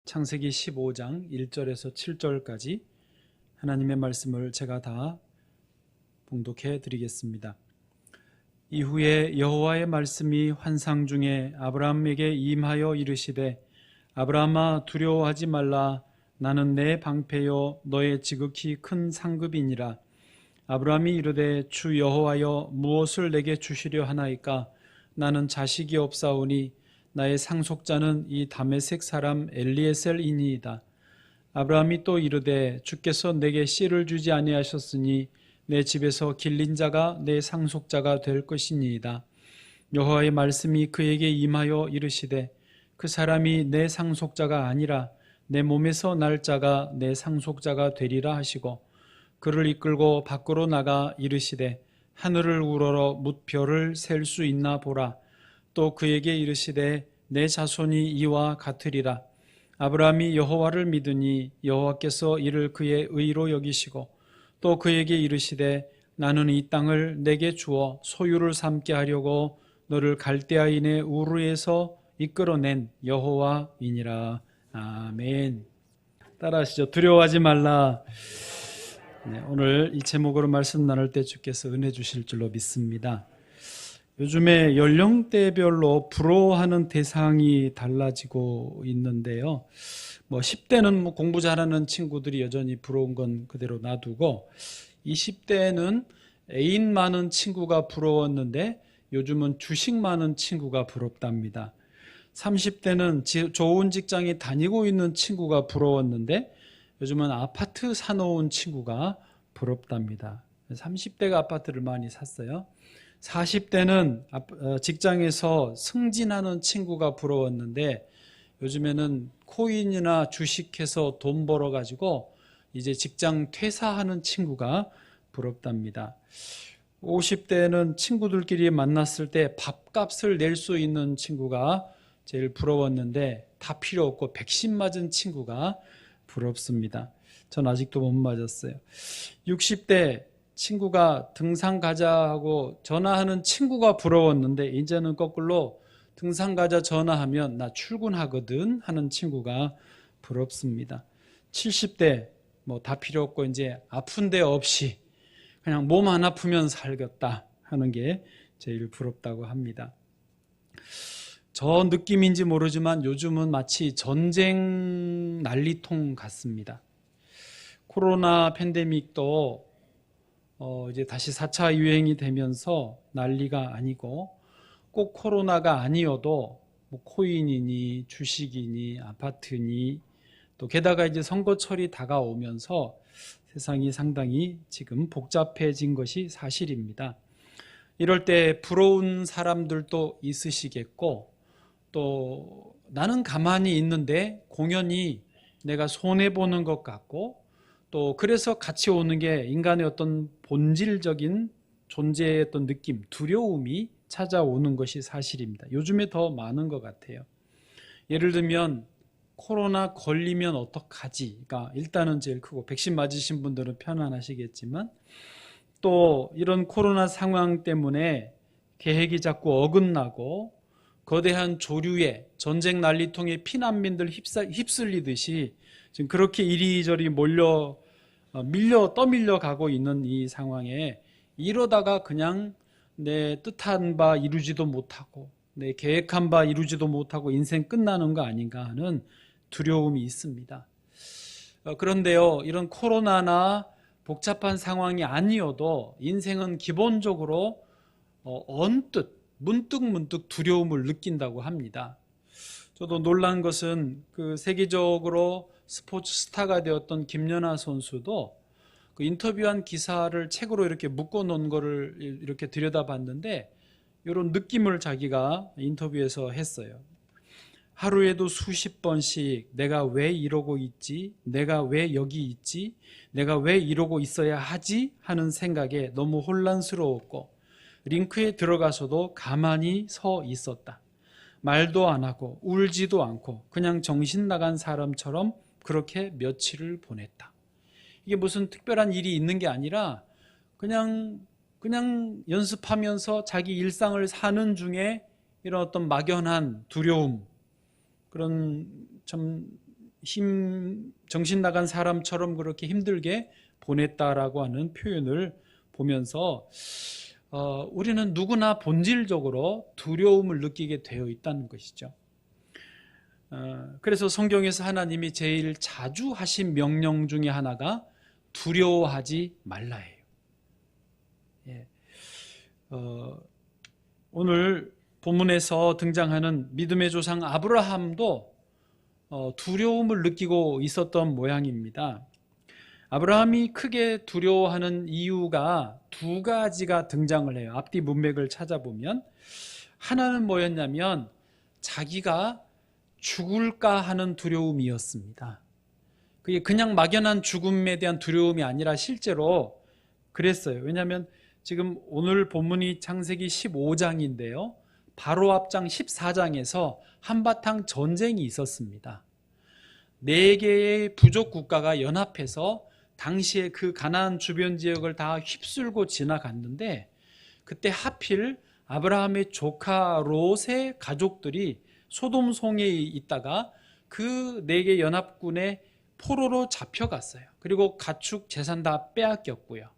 창세기 15장 1절에서 7절까지 하나님의 말씀을 제가 다 봉독해 드리겠습니다. 이후에 여호와의 말씀이 환상 중에 아브라함에게 임하여 이르시되 아브라함아 두려워하지 말라. 나는 내 방패요 너의 지극히 큰 상급이니라. 아브라함이 이르되 주 여호와여 무엇을 내게 주시려 하나이까? 나는 자식이 없사오니 나의 상속자는 이 다메섹 사람 엘리에셀이니이다. 아브라함이 또 이르되 주께서 내게 씨를 주지 아니하셨으니 내 집에서 길린 자가 내 상속자가 될 것이니이다. 여호와의 말씀이 그에게 임하여 이르시되 그 사람이 내 상속자가 아니라 내 몸에서 날 자가 내 상속자가 되리라 하시고 그를 이끌고 밖으로 나가 이르시되 하늘을 우러러 뭇 별을 셀 수 있나 보라. 또 그에게 이르시되 내 자손이 이와 같으리라. 아브라함이 여호와를 믿으니 여호와께서 이를 그의 의로 여기시고 또 그에게 이르시되 나는 이 땅을 내게 주어 소유를 삼게 하려고 너를 갈대아인의 우르에서 이끌어낸 여호와이니라. 아멘. 따라하시죠. 두려워하지 말라. 오늘 이 제목으로 말씀 나눌 때 주께서 은혜 주실 줄로 믿습니다. 요즘에 연령대별로 부러워하는 대상이 달라지고 있는데요. 10대는 공부 잘하는 친구들이 여전히 부러운 건 그대로 놔두고 20대는 애인 많은 친구가 부러웠는데 요즘은 주식 많은 친구가 부럽답니다. 30대는 좋은 직장에 다니고 있는 친구가 부러웠는데 요즘은 아파트 사놓은 친구가 부럽답니다. 30대가 아파트를 많이 샀어요. 40대는 직장에서 승진하는 친구가 부러웠는데 요즘에는 코인이나 주식해서 돈 벌어가지고 이제 직장 퇴사하는 친구가 부럽답니다. 50대는 친구들끼리 만났을 때 밥값을 낼 수 있는 친구가 제일 부러웠는데 다 필요 없고 백신 맞은 친구가 부럽습니다. 전 아직도 못 맞았어요. 60대 친구가 등산 가자 하고 전화하는 친구가 부러웠는데 이제는 거꾸로 등산 가자 전화하면 나 출근하거든 하는 친구가 부럽습니다. 70대 다 필요 없고 이제 아픈 데 없이 그냥 몸 안 아프면 살겠다 하는 게 제일 부럽다고 합니다. 저 느낌인지 모르지만 요즘은 마치 전쟁 난리통 같습니다. 코로나 팬데믹도 이제 다시 4차 유행이 되면서 난리가 아니고 꼭 코로나가 아니어도 코인이니 주식이니 아파트니 또 게다가 이제 선거철이 다가오면서 세상이 상당히 지금 복잡해진 것이 사실입니다. 이럴 때 부러운 사람들도 있으시겠고 또 나는 가만히 있는데 공연히 내가 손해보는 것 같고 또 그래서 같이 오는 게 인간의 어떤 본질적인 존재의 어떤 느낌, 두려움이 찾아오는 것이 사실입니다. 요즘에 더 많은 것 같아요. 예를 들면 코로나 걸리면 어떡하지? 그러니까 일단은 제일 크고 백신 맞으신 분들은 편안하시겠지만 또 이런 코로나 상황 때문에 계획이 자꾸 어긋나고 거대한 조류에 전쟁 난리통에 피난민들 휩쓸리듯이 지금 그렇게 이리저리 떠밀려 가고 있는 이 상황에 이러다가 그냥 내 뜻한 바 이루지도 못하고 내 계획한 바 이루지도 못하고 인생 끝나는 거 아닌가 하는 두려움이 있습니다. 그런데요, 이런 코로나나 복잡한 상황이 아니어도 인생은 기본적으로 언뜻 문득 두려움을 느낀다고 합니다. 저도 놀란 것은 그 세계적으로 스포츠 스타가 되었던 김연아 선수도 그 인터뷰한 기사를 책으로 이렇게 묶어 놓은 거를 이렇게 들여다봤는데 이런 느낌을 자기가 인터뷰에서 했어요. 하루에도 수십 번씩 내가 왜 이러고 있지? 내가 왜 여기 있지? 내가 왜 이러고 있어야 하지? 하는 생각에 너무 혼란스러웠고 링크에 들어가서도 가만히 서 있었다. 말도 안 하고 울지도 않고 그냥 정신 나간 사람처럼 그렇게 며칠을 보냈다. 이게 무슨 특별한 일이 있는 게 아니라 그냥 연습하면서 자기 일상을 사는 중에 이런 어떤 막연한 두려움, 그런 참 정신 나간 사람처럼 그렇게 힘들게 보냈다라고 하는 표현을 보면서 우리는 누구나 본질적으로 두려움을 느끼게 되어 있다는 것이죠. 그래서 성경에서 하나님이 제일 자주 하신 명령 중에 하나가 두려워하지 말라예요. 예. 오늘 본문에서 등장하는 믿음의 조상 아브라함도 두려움을 느끼고 있었던 모양입니다. 아브라함이 크게 두려워하는 이유가 두 가지가 등장을 해요. 앞뒤 문맥을 찾아보면 하나는 뭐였냐면 자기가 죽을까 하는 두려움이었습니다. 그게 그냥 막연한 죽음에 대한 두려움이 아니라 실제로 그랬어요. 왜냐하면 지금 오늘 본문이 창세기 15장인데요. 바로 앞장 14장에서 한바탕 전쟁이 있었습니다. 4개의 부족 국가가 연합해서 당시에 그 가나안 주변 지역을 다 휩쓸고 지나갔는데 그때 하필 아브라함의 조카 롯의 가족들이 소돔송에 있다가 그 4개 연합군의 포로로 잡혀갔어요. 그리고 가축 재산 다 빼앗겼고요.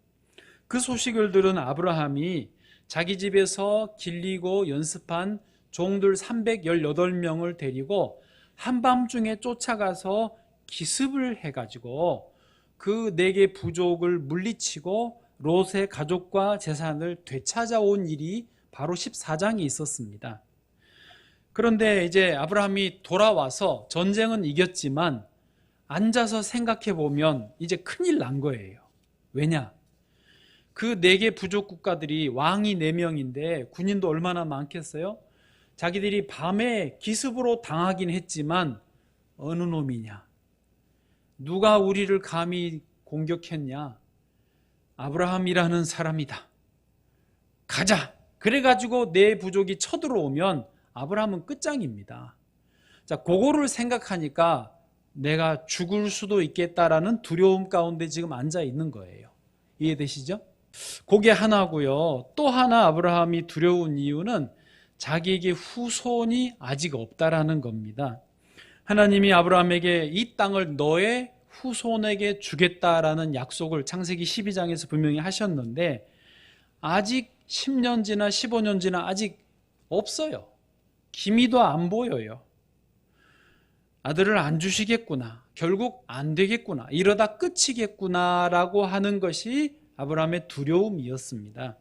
그 소식을 들은 아브라함이 자기 집에서 길리고 연습한 종들 318명을 데리고 한밤중에 쫓아가서 기습을 해가지고 그 4개 부족을 물리치고 롯의 가족과 재산을 되찾아온 일이 바로 14장에 있었습니다. 그런데 이제 아브라함이 돌아와서 전쟁은 이겼지만 앉아서 생각해 보면 이제 큰일 난 거예요. 왜냐? 그 4개 부족 국가들이 왕이 4명인데 군인도 얼마나 많겠어요? 자기들이 밤에 기습으로 당하긴 했지만 어느 놈이냐? 누가 우리를 감히 공격했냐? 아브라함이라는 사람이다. 가자! 그래가지고 내 부족이 쳐들어오면 아브라함은 끝장입니다. 자, 그거를 생각하니까 내가 죽을 수도 있겠다라는 두려움 가운데 지금 앉아 있는 거예요. 이해되시죠? 그게 하나고요. 또 하나 아브라함이 두려운 이유는 자기에게 후손이 아직 없다라는 겁니다. 하나님이 아브라함에게 이 땅을 너의 후손에게 주겠다라는 약속을 창세기 12장에서 분명히 하셨는데 아직 10년 지나 15년 지나 아직 없어요. 기미도 안 보여요. 아들을 안 주시겠구나. 결국 안 되겠구나. 이러다 끝이겠구나라고 하는 것이 아브라함의 두려움이었습니다.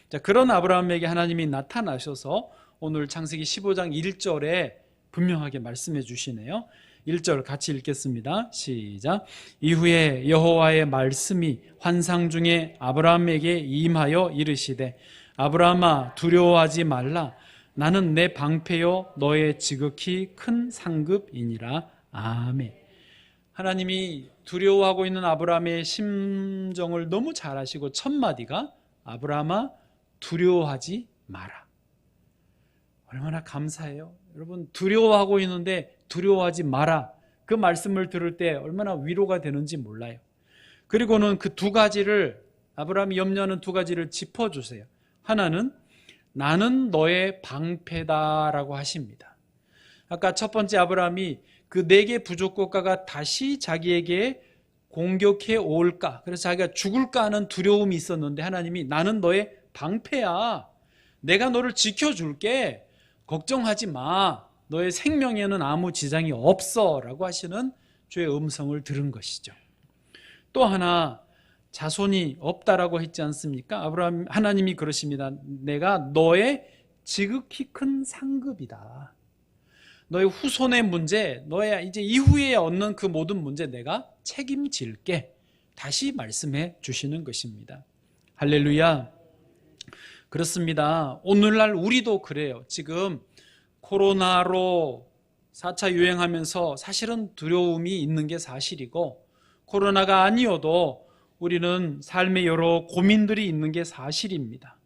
자, 그런 아브라함에게 하나님이 나타나셔서 오늘 창세기 15장 1절에 분명하게 말씀해 주시네요. 1절 같이 읽겠습니다. 시작. 이후에 여호와의 말씀이 환상 중에 아브라함에게 임하여 이르시되 아브라함아 두려워하지 말라. 나는 내 방패요 너의 지극히 큰 상급이니라. 아멘. 하나님이 두려워하고 있는 아브라함의 심정을 너무 잘 아시고 첫 마디가 아브라함아 두려워하지 마라. 얼마나 감사해요. 여러분 두려워하고 있는데 두려워하지 마라. 그 말씀을 들을 때 얼마나 위로가 되는지 몰라요. 그리고는 그 두 가지를 아브라함이 염려하는 두 가지를 짚어주세요. 하나는 나는 너의 방패다라고 하십니다. 아까 첫 번째 아브라함이 그 4개 부족 국가가 다시 자기에게 공격해 올까, 그래서 자기가 죽을까 하는 두려움이 있었는데 하나님이 나는 너의 방패야. 내가 너를 지켜줄게. 걱정하지 마. 너의 생명에는 아무 지장이 없어 라고 하시는 주의 음성을 들은 것이죠. 또 하나 자손이 없다라고 했지 않습니까? 아브라함 하나님이 그러십니다. 내가 너의 지극히 큰 상급이다. 너의 후손의 문제, 너의 이제 이후에 얻는 그 모든 문제 내가 책임질게. 다시 말씀해 주시는 것입니다. 할렐루야. 그렇습니다. 오늘날 우리도 그래요. 지금 코로나로 4차 유행하면서 사실은 두려움이 있는 게 사실이고 코로나가 아니어도 우리는 삶의 여러 고민들이 있는 게 사실입니다.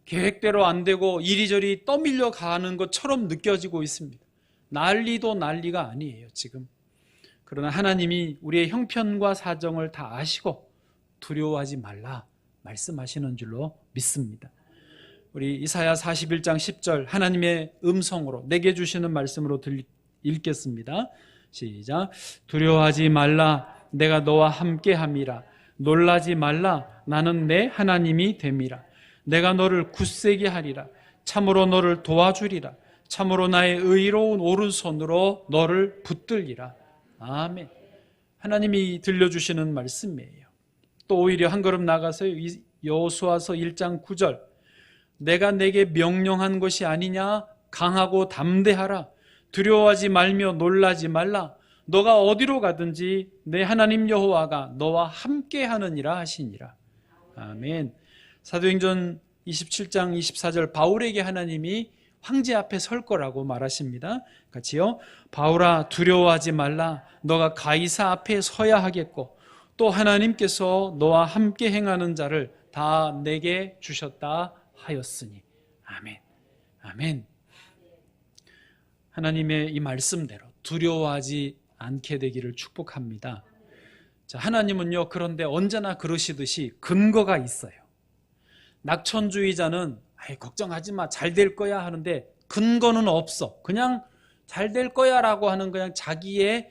계획대로 안 되고 이리저리 떠밀려 가는 것처럼 느껴지고 있습니다. 난리도 난리가 아니에요, 지금. 그러나 하나님이 우리의 형편과 사정을 다 아시고 두려워하지 말라 말씀하시는 줄로 믿습니다. 우리 이사야 41장 10절 하나님의 음성으로 내게 주시는 말씀으로 읽겠습니다. 시작. 두려워하지 말라. 내가 너와 함께함이라. 놀라지 말라. 나는 내 하나님이 됨이라. 내가 너를 굳세게 하리라. 참으로 너를 도와주리라. 참으로 나의 의로운 오른손으로 너를 붙들리라. 아멘. 하나님이 들려주시는 말씀이에요. 또 오히려 한 걸음 나가서 여호수아서 1장 9절. 내가 내게 명령한 것이 아니냐? 강하고 담대하라. 두려워하지 말며 놀라지 말라. 너가 어디로 가든지 내 하나님 여호와가 너와 함께 하느니라 하시니라. 아멘. 사도행전 27장 24절 바울에게 하나님이 황제 앞에 설 거라고 말하십니다. 같이요. 바울아 두려워하지 말라. 너가 가이사 앞에 서야 하겠고 또 하나님께서 너와 함께 행하는 자를 다 내게 주셨다 하였으니. 아멘. 아멘. 하나님의 이 말씀대로 두려워하지 않게 되기를 축복합니다. 자, 하나님은요, 그런데 언제나 그러시듯이 근거가 있어요. 낙천주의자는 걱정하지 마, 잘 될 거야 하는데 근거는 없어. 그냥 잘 될 거야 라고 하는 그냥 자기의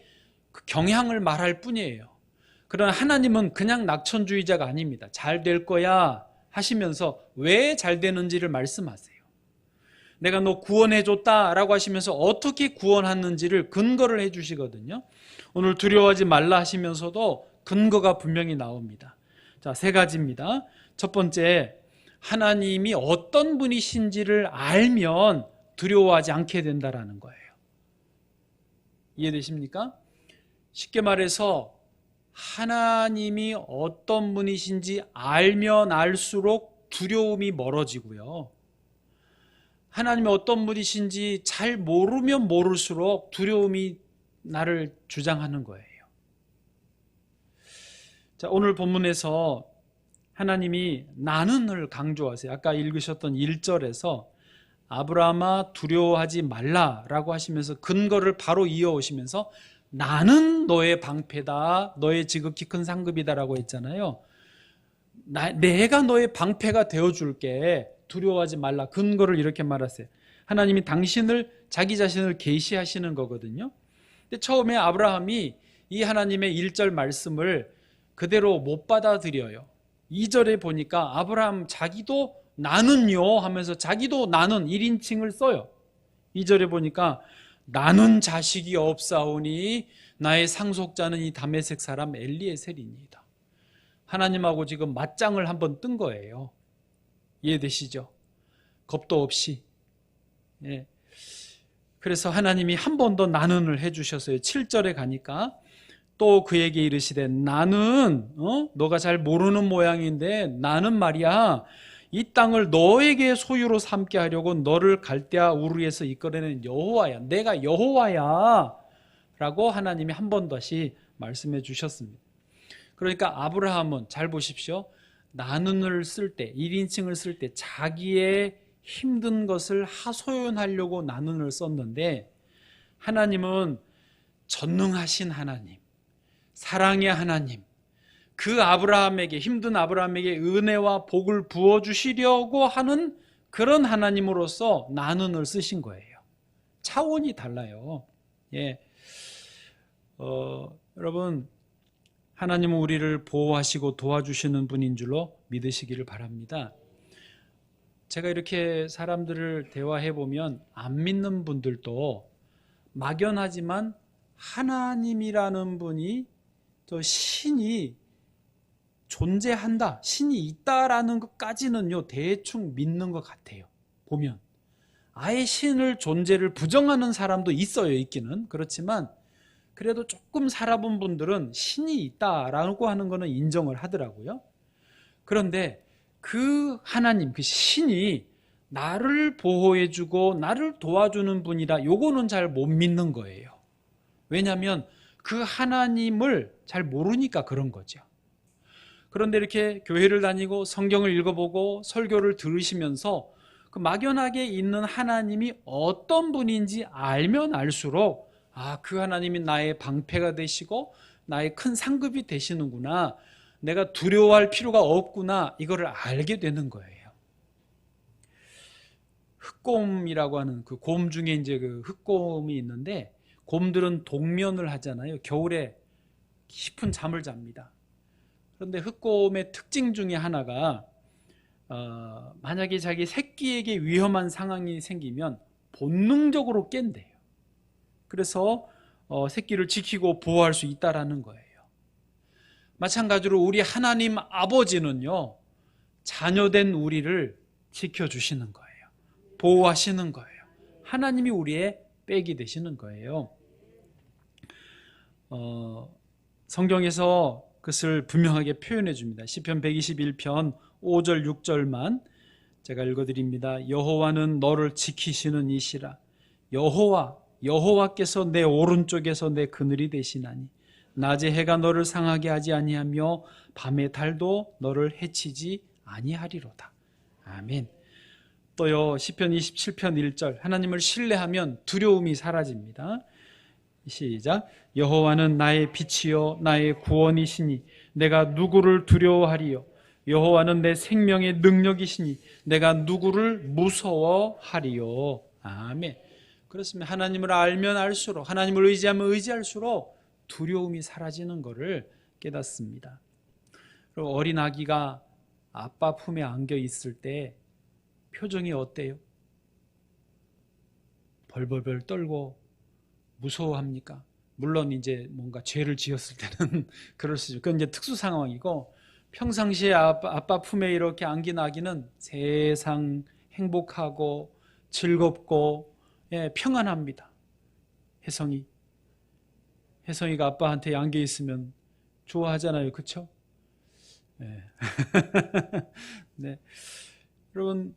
그 경향을 말할 뿐이에요. 그러나 하나님은 그냥 낙천주의자가 아닙니다. 잘 될 거야 하시면서 왜 잘 되는지를 말씀하세요. 내가 너 구원해줬다라고 하시면서 어떻게 구원했는지를 근거를 해주시거든요. 오늘 두려워하지 말라 하시면서도 근거가 분명히 나옵니다. 자, 세 가지입니다. 첫 번째, 하나님이 어떤 분이신지를 알면 두려워하지 않게 된다라는 거예요. 이해되십니까? 쉽게 말해서 하나님이 어떤 분이신지 알면 알수록 두려움이 멀어지고요. 하나님이 어떤 분이신지 잘 모르면 모를수록 두려움이 나를 주장하는 거예요. 자, 오늘 본문에서 하나님이 나는을 강조하세요. 아까 읽으셨던 1절에서 아브라함아 두려워하지 말라라고 하시면서 근거를 바로 이어오시면서 나는 너의 방패다, 너의 지극히 큰 상급이다라고 했잖아요. 내가 너의 방패가 되어줄게, 두려워하지 말라. 근거를 이렇게 말하세요. 하나님이 당신을, 자기 자신을 계시하시는 거거든요. 근데 처음에 아브라함이 이 하나님의 1절 말씀을 그대로 못 받아들여요. 2절에 보니까 아브라함 자기도 나는요 하면서 자기도 나는 1인칭을 써요. 2절에 보니까 나는 자식이 없사오니 나의 상속자는 이 다메섹 사람 엘리에셀이니이다. 하나님하고 지금 맞짱을 한번 뜬 거예요. 이해되시죠? 겁도 없이. 예. 그래서 하나님이 한 번 더 나는을 해주셨어요. 7절에 가니까 또 그에게 이르시되 나는 너가 잘 모르는 모양인데 나는 말이야 이 땅을 너에게 소유로 삼게 하려고 너를 갈대아 우르에서 이끌어낸 여호와야. 내가 여호와야 라고 하나님이 한 번 다시 말씀해 주셨습니다. 그러니까 아브라함은 잘 보십시오. 나는을 쓸 때 1인칭을 쓸 때 자기의 힘든 것을 하소연하려고 나는을 썼는데 하나님은 전능하신 하나님, 사랑의 하나님, 그 아브라함에게, 힘든 아브라함에게 은혜와 복을 부어주시려고 하는 그런 하나님으로서 나는을 쓰신 거예요. 차원이 달라요. 예. 여러분, 하나님은 우리를 보호하시고 도와주시는 분인 줄로 믿으시기를 바랍니다. 제가 이렇게 사람들을 대화해 보면 안 믿는 분들도 막연하지만 하나님이라는 분이, 저 신이 존재한다, 신이 있다라는 것까지는요 대충 믿는 것 같아요. 보면 아예 신을 존재를 부정하는 사람도 있어요. 있기는. 그렇지만 그래도 조금 살아본 분들은 신이 있다라고 하는 거는 인정을 하더라고요. 그런데 그 하나님, 그 신이 나를 보호해주고 나를 도와주는 분이다, 요거는 잘 못 믿는 거예요. 왜냐하면 그 하나님을 잘 모르니까 그런 거죠. 그런데 이렇게 교회를 다니고 성경을 읽어보고 설교를 들으시면서 그 막연하게 있는 하나님이 어떤 분인지 알면 알수록 그 하나님이 나의 방패가 되시고 나의 큰 상급이 되시는구나, 내가 두려워할 필요가 없구나, 이거를 알게 되는 거예요. 흑곰이라고 하는 그 곰 중에 이제 그 흑곰이 있는데, 곰들은 동면을 하잖아요. 겨울에 깊은 잠을 잡니다. 그런데 흑곰의 특징 중에 하나가 만약에 자기 새끼에게 위험한 상황이 생기면 본능적으로 깬대요. 그래서 새끼를 지키고 보호할 수 있다라는 거예요. 마찬가지로 우리 하나님 아버지는요, 자녀된 우리를 지켜주시는 거예요. 보호하시는 거예요. 하나님이 우리의 백이 되시는 거예요. 성경에서 그것을 분명하게 표현해 줍니다. 시편 121편 5절 6절만 제가 읽어드립니다. 여호와는 너를 지키시는 이시라. 여호와께서 내 오른쪽에서 내 그늘이 되시나니 낮에 해가 너를 상하게 하지 아니하며 밤의 달도 너를 해치지 아니하리로다. 아멘. 또요, 시편 27편 1절, 하나님을 신뢰하면 두려움이 사라집니다. 시작. 여호와는 나의 빛이요 나의 구원이시니 내가 누구를 두려워하리요. 여호와는 내 생명의 능력이시니 내가 누구를 무서워하리요. 아멘. 그렇습니다. 하나님을 알면 알수록, 하나님을 의지하면 의지할수록 두려움이 사라지는 것을 깨닫습니다. 그리고 어린 아기가 아빠 품에 안겨 있을 때 표정이 어때요? 벌벌벌 떨고 무서워합니까? 물론 이제 뭔가 죄를 지었을 때는 그럴 수 있죠. 그건 이제 특수 상황이고, 평상시에 아빠 품에 이렇게 안긴 아기는 세상 행복하고 즐겁고 평안합니다. 혜성이가 아빠한테 안겨 있으면 좋아하잖아요. 그렇죠? 네. 네. 여러분,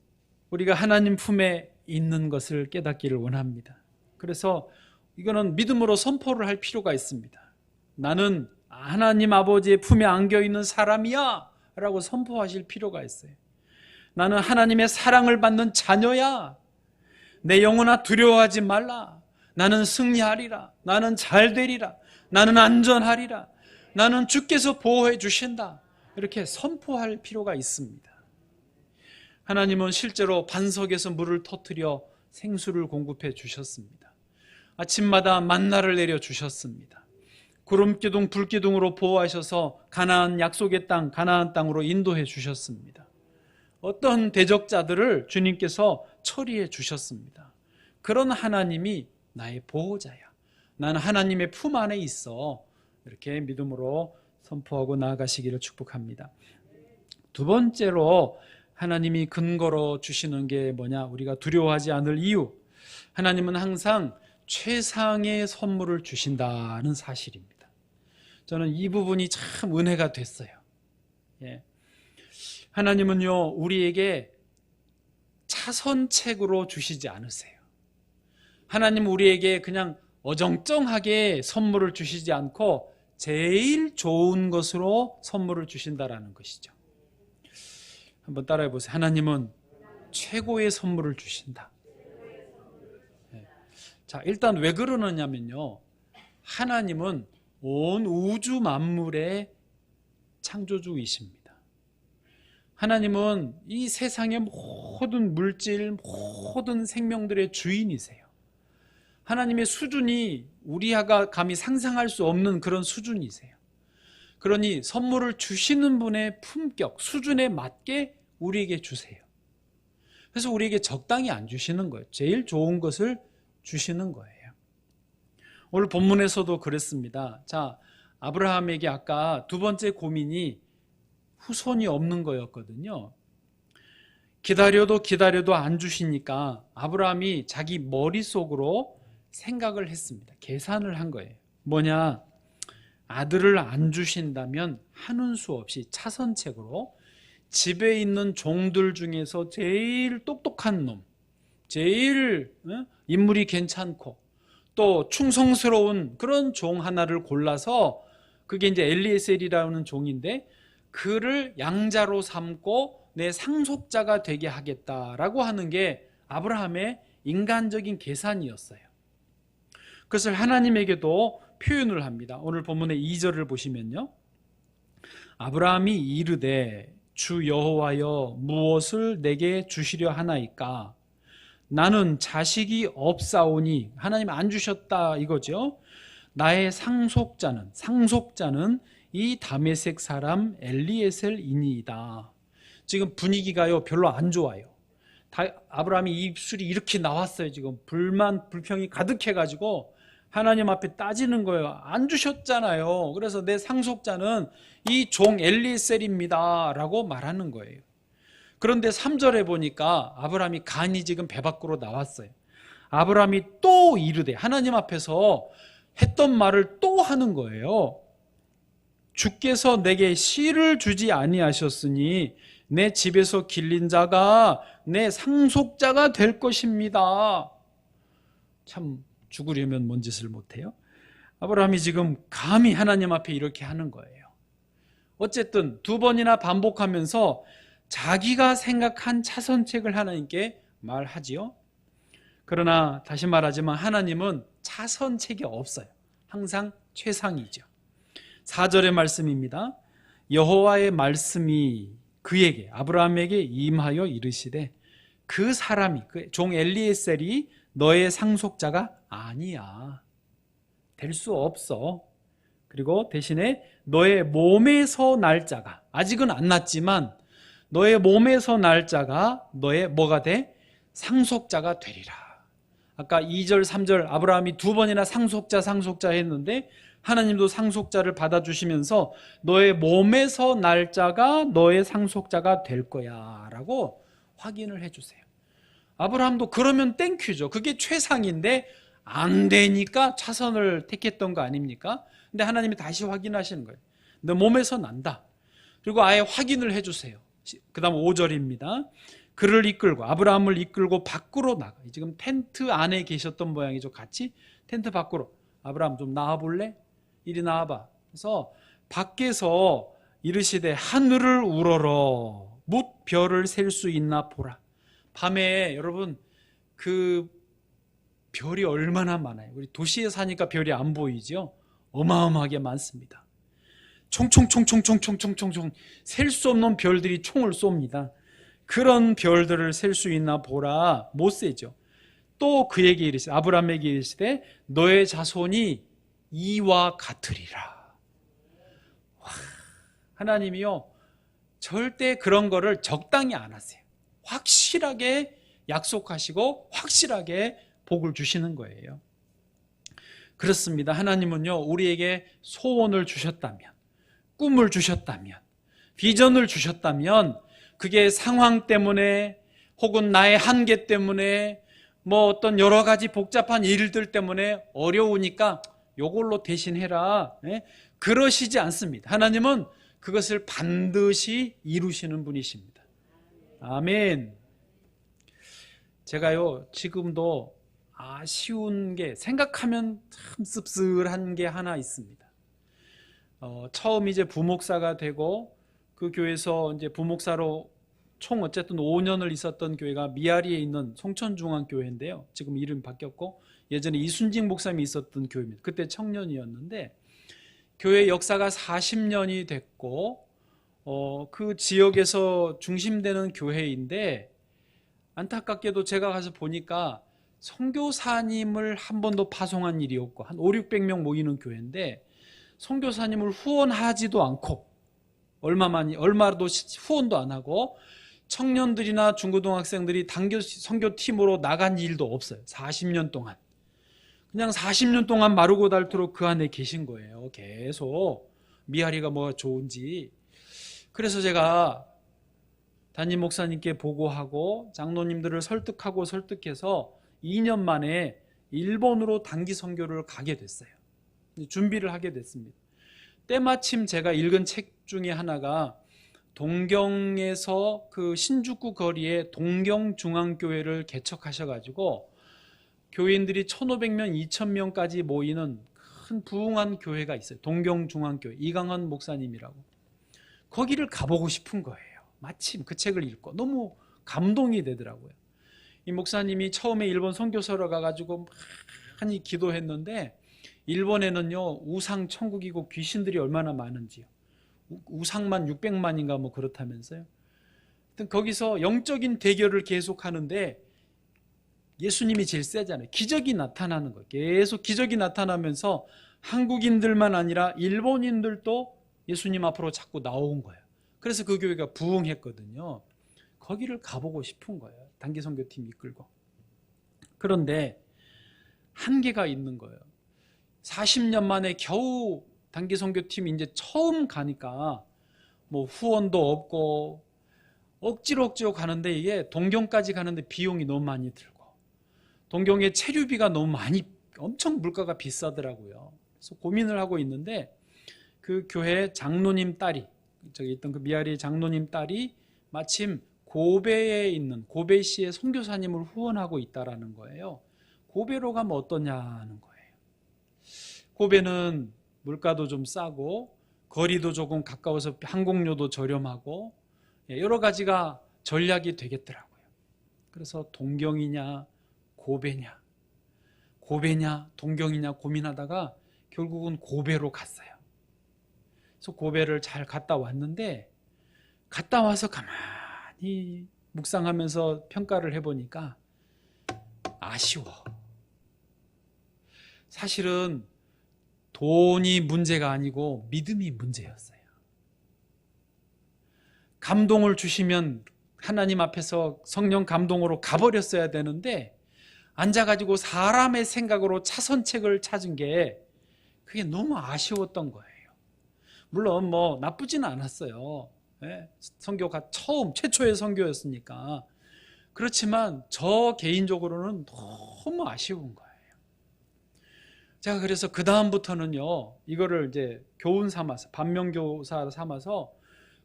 우리가 하나님 품에 있는 것을 깨닫기를 원합니다. 그래서 이거는 믿음으로 선포를 할 필요가 있습니다. 나는 하나님 아버지의 품에 안겨 있는 사람이야 라고 선포하실 필요가 있어요. 나는 하나님의 사랑을 받는 자녀야. 내 영혼아 두려워하지 말라. 나는 승리하리라. 나는 잘 되리라. 나는 안전하리라. 나는 주께서 보호해 주신다. 이렇게 선포할 필요가 있습니다. 하나님은 실제로 반석에서 물을 터뜨려 생수를 공급해 주셨습니다. 아침마다 만나를 내려 주셨습니다. 구름기둥 불기둥으로 보호하셔서 가나안 약속의 땅, 가나안 땅으로 인도해 주셨습니다. 어떤 대적자들을 주님께서 처리해 주셨습니다. 그런 하나님이 나의 보호자야. 나는 하나님의 품 안에 있어. 이렇게 믿음으로 선포하고 나아가시기를 축복합니다. 두 번째로 하나님이 근거로 주시는 게 뭐냐? 우리가 두려워하지 않을 이유. 하나님은 항상 최상의 선물을 주신다는 사실입니다. 저는 이 부분이 참 은혜가 됐어요. 하나님은요, 우리에게 차선책으로 주시지 않으세요. 하나님은 우리에게 그냥 어정쩡하게 선물을 주시지 않고 제일 좋은 것으로 선물을 주신다라는 것이죠. 한번 따라해 보세요. 하나님은 최고의 선물을 주신다. 자, 일단 왜 그러느냐면요, 하나님은 온 우주 만물의 창조주이십니다. 하나님은 이 세상의 모든 물질, 모든 생명들의 주인이세요. 하나님의 수준이 우리가 감히 상상할 수 없는 그런 수준이세요. 그러니 선물을 주시는 분의 품격, 수준에 맞게 우리에게 주세요. 그래서 우리에게 적당히 안 주시는 거예요. 제일 좋은 것을 주시는 거예요. 오늘 본문에서도 그랬습니다. 자, 아브라함에게 아까 두 번째 고민이 후손이 없는 거였거든요. 기다려도 안 주시니까 아브라함이 자기 머릿속으로 생각을 했습니다. 계산을 한 거예요. 뭐냐? 아들을 안 주신다면 하는 수 없이 차선책으로 집에 있는 종들 중에서 제일 똑똑한 놈, 제일 인물이 괜찮고 또 충성스러운 그런 종 하나를 골라서, 그게 이제 엘리에셀이라는 종인데, 그를 양자로 삼고 내 상속자가 되게 하겠다라고 하는 게 아브라함의 인간적인 계산이었어요. 그것을 하나님에게도 표현을 합니다. 오늘 본문의 2절을 보시면요, 아브라함이 이르되 주 여호와여 무엇을 내게 주시려 하나이까? 나는 자식이 없사오니, 하나님 안 주셨다 이거죠. 나의 상속자는 이 다메섹 사람 엘리에셀이니이다. 지금 분위기가요 별로 안 좋아요. 아브라함이 입술이 이렇게 나왔어요. 지금 불평이 가득해가지고 하나님 앞에 따지는 거예요. 안 주셨잖아요. 그래서 내 상속자는 이 종 엘리에셀입니다 라고 말하는 거예요. 그런데 3절에 보니까 아브라함이 간이 지금 배 밖으로 나왔어요. 아브라함이 또 이르되, 하나님 앞에서 했던 말을 또 하는 거예요. 주께서 내게 씨를 주지 아니하셨으니 내 집에서 길린 자가 내 상속자가 될 것입니다. 참, 죽으려면 뭔 짓을 못해요? 아브라함이 지금 감히 하나님 앞에 이렇게 하는 거예요. 어쨌든 두 번이나 반복하면서 자기가 생각한 차선책을 하나님께 말하지요. 그러나 다시 말하지만 하나님은 차선책이 없어요. 항상 최상이죠. 4절의 말씀입니다. 여호와의 말씀이 그에게, 아브라함에게 임하여 이르시되, 그 사람이, 그 종 엘리에셀이 너의 상속자가 아니야. 될 수 없어. 그리고 대신에 너의 몸에서 날 자가, 아직은 안 났지만 너의 몸에서 날 자가 너의 뭐가 돼? 상속자가 되리라. 아까 2절 3절 아브라함이 두 번이나 상속자 했는데 하나님도 상속자를 받아주시면서 너의 몸에서 날 자가 너의 상속자가 될 거야 라고 확인을 해주세요. 아브라함도 그러면 땡큐죠. 그게 최상인데 안 되니까 차선을 택했던 거 아닙니까? 근데 하나님이 다시 확인하시는 거예요. 너 몸에서 난다. 그리고 아예 확인을 해주세요. 그 다음 5절입니다. 그를 이끌고, 아브라함을 이끌고 밖으로 나가. 지금 텐트 안에 계셨던 모양이죠. 같이 텐트 밖으로. 아브라함 좀 나와볼래? 이리 나와봐. 그래서 밖에서 이르시되 하늘을 우러러 뭇 별을 셀 수 있나 보라. 밤에 여러분 그 별이 얼마나 많아요. 우리 도시에 사니까 별이 안 보이죠. 어마어마하게 많습니다. 총총총총총총총총 셀 수 없는 별들이 총을 쏩니다. 그런 별들을 셀 수 있나 보라. 못 세죠. 또 그에게 이르시되, 아브라함에게 이르시되 너의 자손이 이와 같으리라. 와, 하나님이요 절대 그런 거를 적당히 안 하세요. 확실하게 약속하시고 확실하게 복을 주시는 거예요. 그렇습니다. 하나님은요 우리에게 소원을 주셨다면, 꿈을 주셨다면, 비전을 주셨다면 그게 상황 때문에 혹은 나의 한계 때문에 뭐 어떤 여러 가지 복잡한 일들 때문에 어려우니까 요걸로 대신해라, 그러시지 않습니다. 하나님은 그것을 반드시 이루시는 분이십니다. 아멘. 제가요 지금도 아쉬운 게, 생각하면 참 씁쓸한 게 하나 있습니다. 처음 이제 부목사가 되고 그 교회에서 이제 부목사로 총 어쨌든 5년을 있었던 교회가 미아리에 있는 송천중앙교회인데요. 지금 이름이 바뀌었고 예전에 이순직 목사님이 있었던 교회입니다. 그때 청년이었는데 교회 역사가 40년이 됐고 그 지역에서 중심되는 교회인데 안타깝게도 제가 가서 보니까 선교사님을 한 번도 파송한 일이 없고 한 500~600명 모이는 교회인데 선교사님을 후원하지도 않고 얼마도 후원도 안 하고 청년들이나 중고등학생들이 선교팀으로 나간 일도 없어요. 40년 동안. 그냥 40년 동안 마르고 닳도록 그 안에 계신 거예요. 계속 미아리가 뭐가 좋은지. 그래서 제가 담임 목사님께 보고하고 장로님들을 설득해서 2년 만에 일본으로 단기 선교를 가게 됐어요. 준비를 하게 됐습니다. 때마침 제가 읽은 책 중에 하나가 동경에서 그 신주쿠 거리에 동경중앙교회를 개척하셔가지고 교인들이 1,500명, 2,000명까지 모이는 큰 부흥한 교회가 있어요. 동경중앙교회, 이강헌 목사님이라고. 거기를 가보고 싶은 거예요. 마침 그 책을 읽고 너무 감동이 되더라고요. 이 목사님이 처음에 일본 선교사로 가가지고 많이 기도했는데 일본에는요 우상 천국이고 귀신들이 얼마나 많은지요. 우상만 600만인가 뭐 그렇다면서요. 거기서 영적인 대결을 계속하는데 예수님이 제일 세잖아요. 기적이 나타나는 거예요. 계속 기적이 나타나면서 한국인들만 아니라 일본인들도 예수님 앞으로 자꾸 나온 거예요. 그래서 그 교회가 부흥했거든요. 거기를 가보고 싶은 거예요. 단기 선교팀 이끌고. 그런데 한계가 있는 거예요. 40년 만에 겨우 단기 선교팀이 이제 처음 가니까 뭐 후원도 없고 억지로 가는데 이게 동경까지 가는데 비용이 너무 많이 들고 동경의 체류비가 너무 많이 엄청 물가가 비싸더라고요. 그래서 고민을 하고 있는데 그 교회 장로님 딸이 저기 있던 그 미아리 장로님 딸이 마침 고베에 있는 고베시의 선교사님을 후원하고 있다라는 거예요. 고베로 가면 어떠냐는 거예요. 고베는 물가도 좀 싸고 거리도 조금 가까워서 항공료도 저렴하고 여러 가지가 전략이 되겠더라고요. 그래서 동경이냐 고베냐 동경이냐 고민하다가 결국은 고베로 갔어요. 그래서 고베를 잘 갔다 왔는데 갔다 와서 가만히 묵상하면서 평가를 해보니까 아쉬워. 사실은 돈이 문제가 아니고 믿음이 문제였어요. 감동을 주시면 하나님 앞에서 성령 감동으로 가버렸어야 되는데 앉아가지고 사람의 생각으로 차선책을 찾은 게 그게 너무 아쉬웠던 거예요. 물론 뭐 나쁘지는 않았어요. 선교가 최초의 선교였으니까. 그렇지만 저 개인적으로는 너무 아쉬운 거예요. 제가 그래서 그 다음부터는요, 이거를 이제 교훈 삼아서, 반면교사 삼아서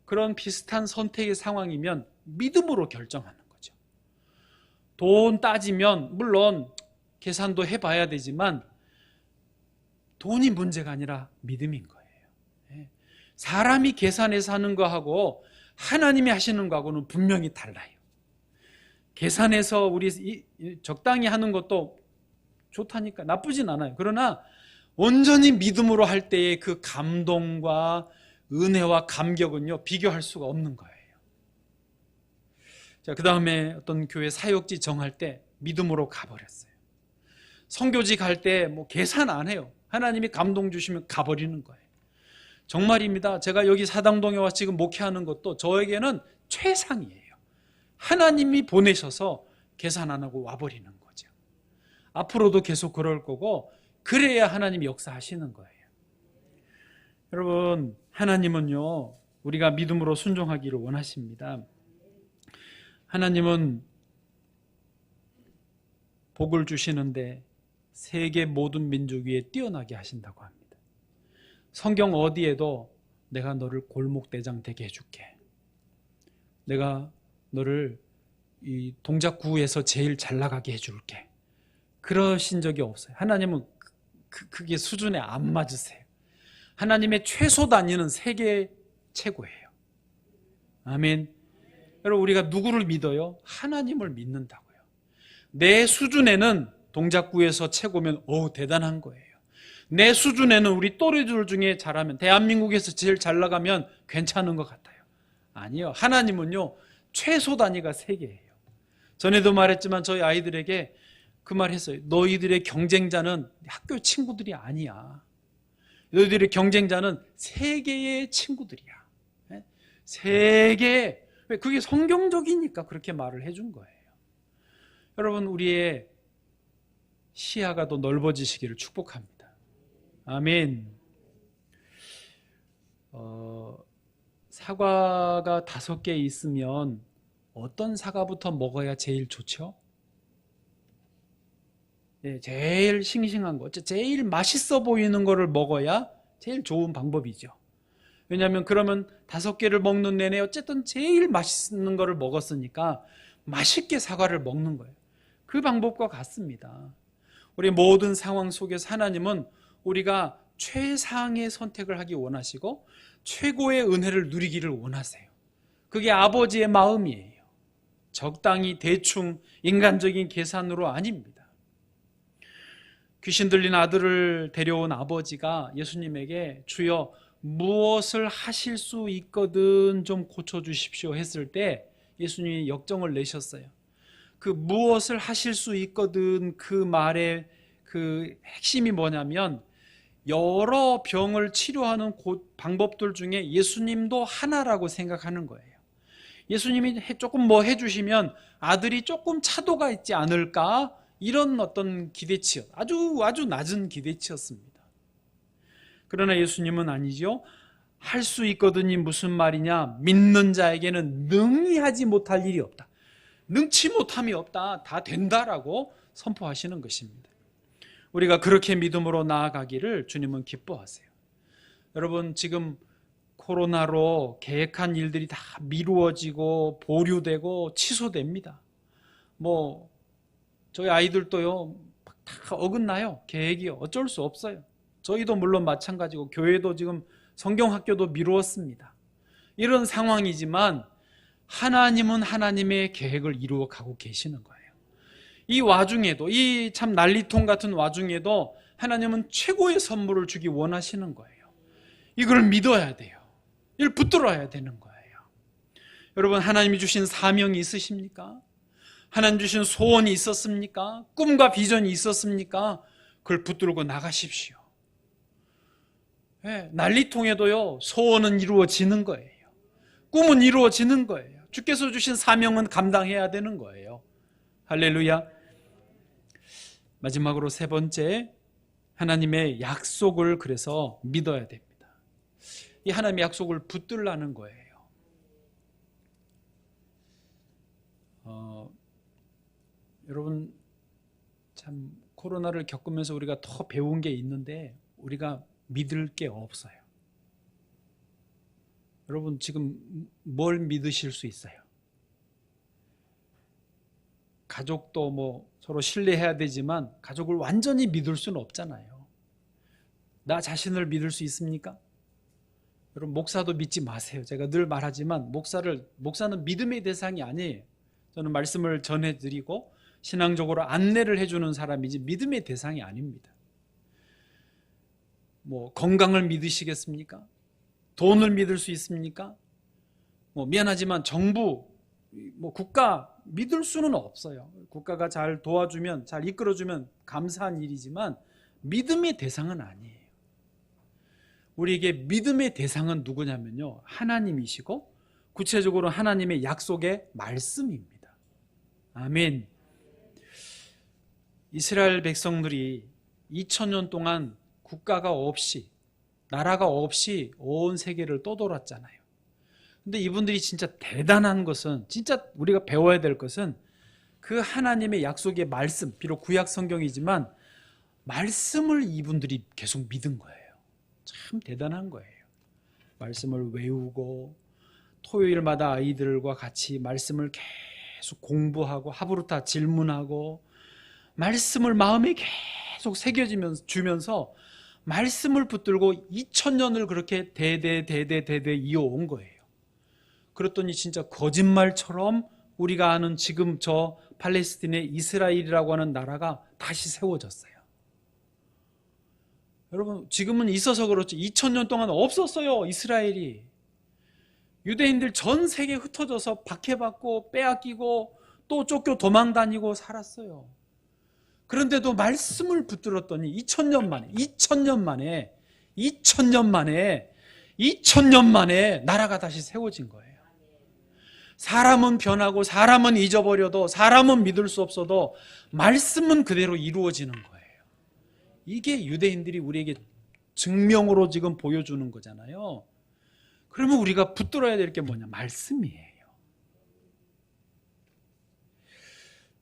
그런 비슷한 선택의 상황이면 믿음으로 결정하는 거죠. 돈 따지면 물론 계산도 해봐야 되지만 돈이 문제가 아니라 믿음인 거예요. 사람이 계산해서 하는 거하고 하나님이 하시는 거하고는 분명히 달라요. 계산해서 우리 적당히 하는 것도 좋다니까 나쁘진 않아요. 그러나 온전히 믿음으로 할 때의 그 감동과 은혜와 감격은요, 비교할 수가 없는 거예요. 자, 그 다음에 어떤 교회 사역지 정할 때 믿음으로 가버렸어요. 선교지 갈 때 뭐 계산 안 해요. 하나님이 감동 주시면 가버리는 거예요. 정말입니다. 제가 여기 사당동에 와서 지금 목회하는 것도 저에게는 최상이에요. 하나님이 보내셔서 계산 안 하고 와버리는 거죠. 앞으로도 계속 그럴 거고 그래야 하나님이 역사하시는 거예요. 여러분, 하나님은요, 우리가 믿음으로 순종하기를 원하십니다. 하나님은 복을 주시는데 세계 모든 민족 위에 뛰어나게 하신다고 합니다. 성경 어디에도 내가 너를 골목대장 되게 해줄게, 내가 너를 이 동작구에서 제일 잘 나가게 해줄게, 그러신 적이 없어요. 하나님은 그게 수준에 안 맞으세요. 하나님의 최소 단위는 세계 최고예요. 아멘. 여러분, 우리가 누구를 믿어요? 하나님을 믿는다고요. 내 수준에는 동작구에서 최고면 대단한 거예요. 내 수준에는 우리 또래들 중에 잘하면, 대한민국에서 제일 잘 나가면 괜찮은 것 같아요. 아니요. 하나님은요, 최소 단위가 세계예요. 전에도 말했지만 저희 아이들에게 그 말 했어요. 너희들의 경쟁자는 학교 친구들이 아니야. 너희들의 경쟁자는 세계의 친구들이야. 세계. 그게 성경적이니까 그렇게 말을 해준 거예요. 여러분, 우리의 시야가 더 넓어지시기를 축복합니다. 아멘. 사과가 5개 있으면 어떤 사과부터 먹어야 제일 좋죠? 제일 싱싱한 거, 제일 맛있어 보이는 거를 먹어야 제일 좋은 방법이죠. 왜냐하면 그러면 5개를 먹는 내내 어쨌든 제일 맛있는 거를 먹었으니까 맛있게 사과를 먹는 거예요. 그 방법과 같습니다. 우리 모든 상황 속에서 하나님은 우리가 최상의 선택을 하기 원하시고 최고의 은혜를 누리기를 원하세요. 그게 아버지의 마음이에요. 적당히 대충 인간적인 계산으로 아닙니다. 귀신 들린 아들을 데려온 아버지가 예수님에게 주여 무엇을 하실 수 있거든 좀 고쳐주십시오 했을 때 예수님이 역정을 내셨어요. 그 무엇을 하실 수 있거든 그 말의 그 핵심이 뭐냐면 여러 병을 치료하는 방법들 중에 예수님도 하나라고 생각하는 거예요. 예수님이 조금 뭐 해주시면 아들이 조금 차도가 있지 않을까? 이런 어떤 기대치, 아주 낮은 기대치였습니다. 그러나 예수님은 아니죠. 할 수 있거든이 무슨 말이냐? 믿는 자에게는 능히 하지 못할 일이 없다. 능치 못함이 없다. 다 된다라고 선포하시는 것입니다. 우리가 그렇게 믿음으로 나아가기를 주님은 기뻐하세요. 여러분, 지금 코로나로 계획한 일들이 다 미루어지고 보류되고 취소됩니다. 뭐 저희 아이들도요 다 어긋나요. 계획이 어쩔 수 없어요. 저희도 물론 마찬가지고 교회도 지금 성경학교도 미루었습니다. 이런 상황이지만 하나님은 하나님의 계획을 이루어가고 계시는 거예요. 이 와중에도, 이 참 난리통 같은 와중에도 하나님은 최고의 선물을 주기 원하시는 거예요. 이걸 믿어야 돼요. 이걸 붙들어야 되는 거예요. 여러분, 하나님이 주신 사명이 있으십니까? 하나님 주신 소원이 있었습니까? 꿈과 비전이 있었습니까? 그걸 붙들고 나가십시오. 네, 난리통에도요 소원은 이루어지는 거예요. 꿈은 이루어지는 거예요. 주께서 주신 사명은 감당해야 되는 거예요. 할렐루야. 마지막으로 세 번째, 하나님의 약속을 그래서 믿어야 됩니다. 이 하나님의 약속을 붙들라는 거예요. 여러분, 참 코로나를 겪으면서 우리가 더 배운 게 있는데 우리가 믿을 게 없어요. 여러분, 지금 뭘 믿으실 수 있어요? 가족도 뭐 서로 신뢰해야 되지만 가족을 완전히 믿을 수는 없잖아요. 나 자신을 믿을 수 있습니까? 여러분, 목사도 믿지 마세요. 제가 늘 말하지만 목사는 믿음의 대상이 아니에요. 저는 말씀을 전해드리고 신앙적으로 안내를 해주는 사람이지 믿음의 대상이 아닙니다. 뭐 건강을 믿으시겠습니까? 돈을 믿을 수 있습니까? 뭐 미안하지만 정부, 뭐 국가 믿을 수는 없어요. 국가가 잘 도와주면, 잘 이끌어주면 감사한 일이지만 믿음의 대상은 아니에요. 우리에게 믿음의 대상은 누구냐면요, 하나님이시고 구체적으로 하나님의 약속의 말씀입니다. 아멘. 이스라엘 백성들이 2000년 동안 국가가 없이, 나라가 없이 온 세계를 떠돌았잖아요. 근데 이분들이 진짜 대단한 것은, 진짜 우리가 배워야 될 것은 그 하나님의 약속의 말씀, 비록 구약 성경이지만 말씀을 이분들이 계속 믿은 거예요. 참 대단한 거예요. 말씀을 외우고 토요일마다 아이들과 같이 말씀을 계속 공부하고 하브루타 질문하고 말씀을 마음에 계속 새겨주면서 말씀을 붙들고 2000년을 그렇게 대대 이어온 거예요. 그랬더니 진짜 거짓말처럼 우리가 아는 지금 저 팔레스틴의 이스라엘이라고 하는 나라가 다시 세워졌어요. 여러분, 지금은 있어서 그렇지 2000년 동안 없었어요. 이스라엘이. 유대인들 전 세계에 흩어져서 박해받고 빼앗기고 또 쫓겨 도망다니고 살았어요. 그런데도 말씀을 붙들었더니 2000년 만에 나라가 다시 세워진 거예요. 사람은 변하고 사람은 잊어버려도 사람은 믿을 수 없어도 말씀은 그대로 이루어지는 거예요. 이게 유대인들이 우리에게 증명으로 지금 보여주는 거잖아요. 그러면 우리가 붙들어야 될 게 뭐냐? 말씀이에요.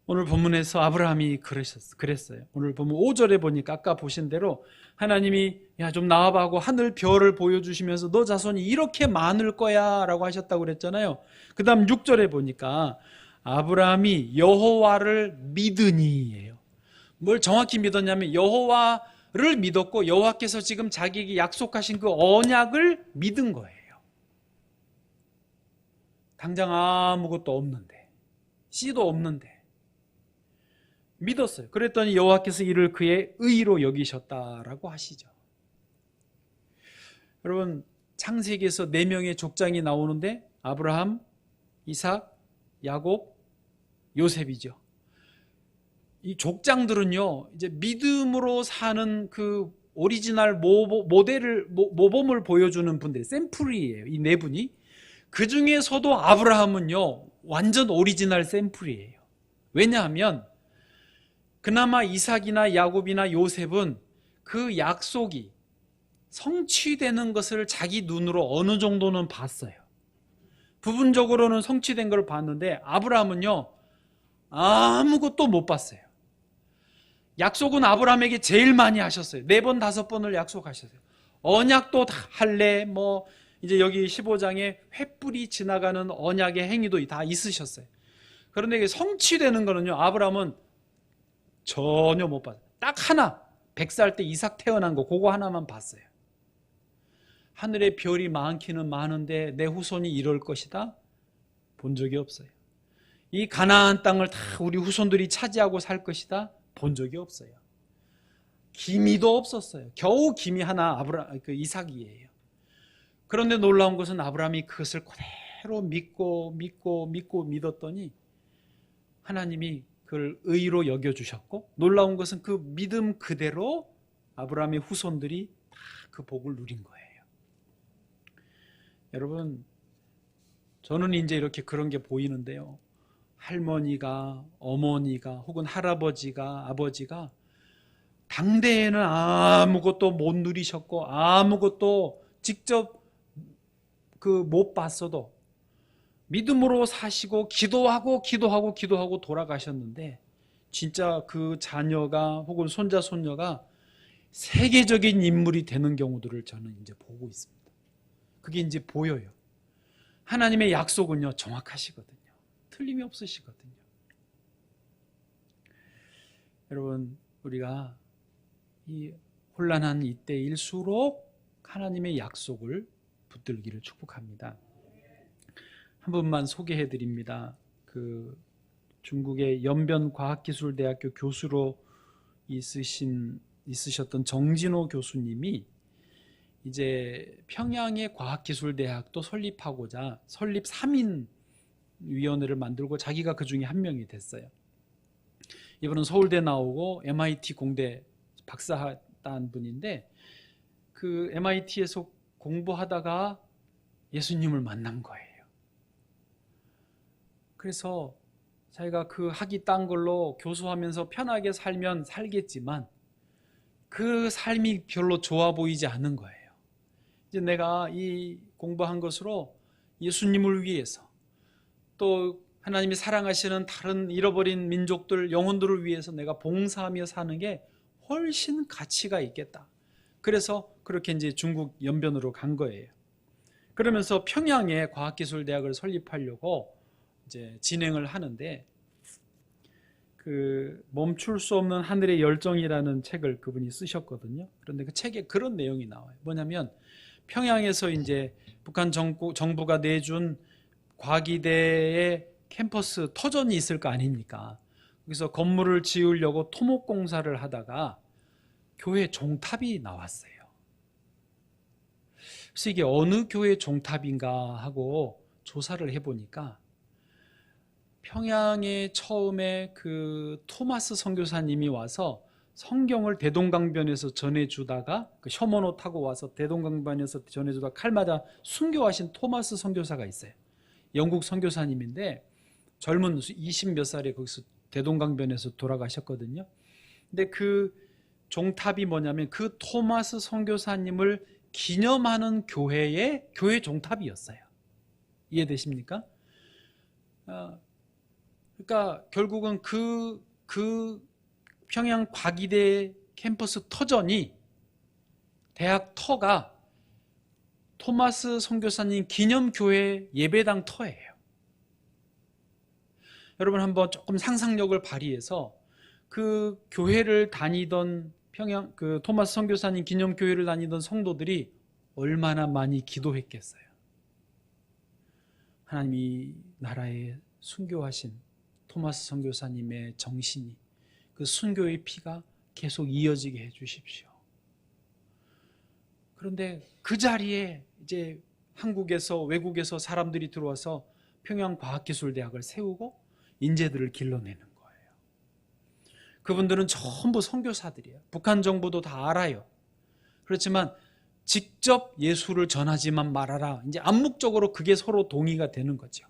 오늘 본문에서 아브라함이 그랬어요. 오늘 본문 5절에 보니까 아까 보신 대로 하나님이 야, 좀 나와봐 하고 하늘 별을 보여주시면서 너 자손이 이렇게 많을 거야 라고 하셨다고 그랬잖아요. 그 다음 6절에 보니까 아브라함이 여호와를 믿으니예요. 뭘 정확히 믿었냐면 여호와를 믿었고 여호와께서 지금 자기에게 약속하신 그 언약을 믿은 거예요. 당장 아무것도 없는데, 씨도 없는데 믿었어요. 그랬더니 여호와께서 이를 그의 의로 여기셨다라고 하시죠. 여러분, 창세기에서 4명의 족장이 나오는데 아브라함, 이삭, 야곱, 요셉이죠. 이 족장들은요, 이제 믿음으로 사는 그 오리지널 모범을 보여주는 분들, 샘플이에요. 이 네 분이. 그 중에서도 아브라함은요, 완전 오리지널 샘플이에요. 왜냐하면 그나마 이삭이나 야곱이나 요셉은 그 약속이 성취되는 것을 자기 눈으로 어느 정도는 봤어요. 부분적으로는 성취된 걸 봤는데 아브라함은요, 아무것도 못 봤어요. 약속은 아브라함에게 제일 많이 하셨어요. 4번, 5번을 약속하셨어요. 언약도 할래, 이제 여기 15장에 횃불이 지나가는 언약의 행위도 다 있으셨어요. 그런데 이게 성취되는 거는요, 아브라함은 전혀 못 봤어요. 딱 하나, 100살 때 이삭 태어난 거, 그거 하나만 봤어요. 하늘의 별이 많기는 많은데 내 후손이 이럴 것이다? 본 적이 없어요. 이 가나안 땅을 다 우리 후손들이 차지하고 살 것이다? 본 적이 없어요. 기미도 없었어요. 겨우 기미 하나 이삭이에요. 그런데 놀라운 것은 아브라함이 그것을 그대로 믿고 믿었더니 하나님이 그걸 의로 여겨주셨고, 놀라운 것은 그 믿음 그대로 아브라함의 후손들이 다 그 복을 누린 거예요. 여러분, 저는 이제 이렇게 그런 게 보이는데요, 할머니가, 어머니가, 혹은 할아버지가, 아버지가 당대에는 아무것도 못 누리셨고 아무것도 직접 못 봤어도 믿음으로 사시고 기도하고 돌아가셨는데, 진짜 그 자녀가 혹은 손자 손녀가 세계적인 인물이 되는 경우들을 저는 이제 보고 있습니다. 그게 이제 보여요. 하나님의 약속은요, 정확하시거든요. 틀림이 없으시거든요. 여러분, 우리가 이 혼란한 이때일수록 하나님의 약속을 붙들기를 축복합니다. 한 분만 소개해 드립니다. 그 중국의 연변과학기술대학교 교수로 있으셨던 정진호 교수님이 이제 평양의 과학기술대학도 설립하고자 설립 3인 위원회를 만들고 자기가 그 중에 한 명이 됐어요. 이분은 서울대 나오고 MIT 공대 박사한 분인데, 그 MIT에서 공부하다가 예수님을 만난 거예요. 그래서 자기가 그 학위 딴 걸로 교수하면서 편하게 살면 살겠지만 그 삶이 별로 좋아 보이지 않는 거예요. 이제 내가 이 공부한 것으로 예수님을 위해서, 또 하나님이 사랑하시는 다른 잃어버린 민족들, 영혼들을 위해서 내가 봉사하며 사는 게 훨씬 가치가 있겠다. 그래서 그렇게 이제 중국 연변으로 간 거예요. 그러면서 평양에 과학기술대학을 설립하려고 이제 진행을 하는데, 그 멈출 수 없는 하늘의 열정이라는 책을 그분이 쓰셨거든요. 그런데 그 책에 그런 내용이 나와요. 뭐냐면 평양에서 이제 북한 정부가 내준 과기대의 캠퍼스 터전이 있을 거 아닙니까? 그래서 건물을 지으려고 토목공사를 하다가 교회 종탑이 나왔어요. 그래서 이게 어느 교회 종탑인가 하고 조사를 해보니까 평양에 처음에 그 토마스 선교사님이 와서 성경을 대동강변에서 전해주다가 그 셔먼호 타고 와서 대동강변에서 전해주다가 칼 맞아 순교하신 토마스 선교사가 있어요. 영국 선교사님인데 젊은 20 몇 살에 거기서 대동강변에서 돌아가셨거든요. 근데 그 종탑이 뭐냐면 그 토마스 선교사님을 기념하는 교회의 교회 종탑이었어요. 이해되십니까? 그러니까 결국은 그 평양 과기대 캠퍼스 터전이, 대학 터가 토마스 선교사님 기념교회 예배당 터예요. 여러분 한번 조금 상상력을 발휘해서 그 교회를 다니던 평양 그 토마스 선교사님 기념교회를 다니던 성도들이 얼마나 많이 기도했겠어요. 하나님이 나라에 순교하신 토마스 선교사님의 정신이, 그 순교의 피가 계속 이어지게 해 주십시오. 그런데 그 자리에 이제 한국에서, 외국에서 사람들이 들어와서 평양과학기술대학을 세우고 인재들을 길러내는 거예요. 그분들은 전부 선교사들이에요. 북한 정부도 다 알아요. 그렇지만 직접 예수를 전하지만 말아라. 이제 암묵적으로 그게 서로 동의가 되는 거죠.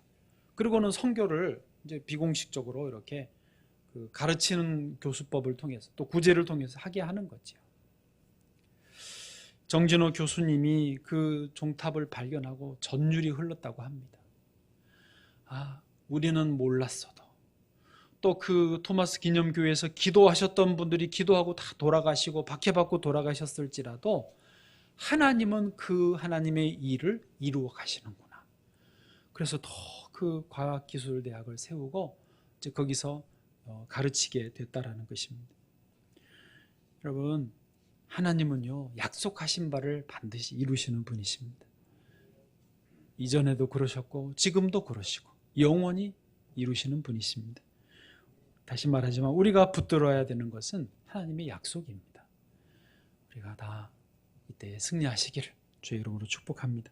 그리고는 선교를 이제 비공식적으로 이렇게 가르치는 교수법을 통해서 또 구제를 통해서 하게 하는 거죠. 정진호 교수님이 그 종탑을 발견하고 전율이 흘렀다고 합니다. 우리는 몰랐어도 또 그 토마스 기념교회에서 기도하셨던 분들이 기도하고 다 돌아가시고 박해받고 돌아가셨을지라도 하나님은 그 하나님의 일을 이루어 가시는구나. 그래서 더 그 과학기술대학을 세우고 이제 거기서 가르치게 됐다라는 것입니다. 여러분, 하나님은요, 약속하신 바를 반드시 이루시는 분이십니다. 이전에도 그러셨고 지금도 그러시고 영원히 이루시는 분이십니다. 다시 말하지만 우리가 붙들어야 되는 것은 하나님의 약속입니다. 우리가 다 이때 승리하시기를 주의 이름으로 축복합니다.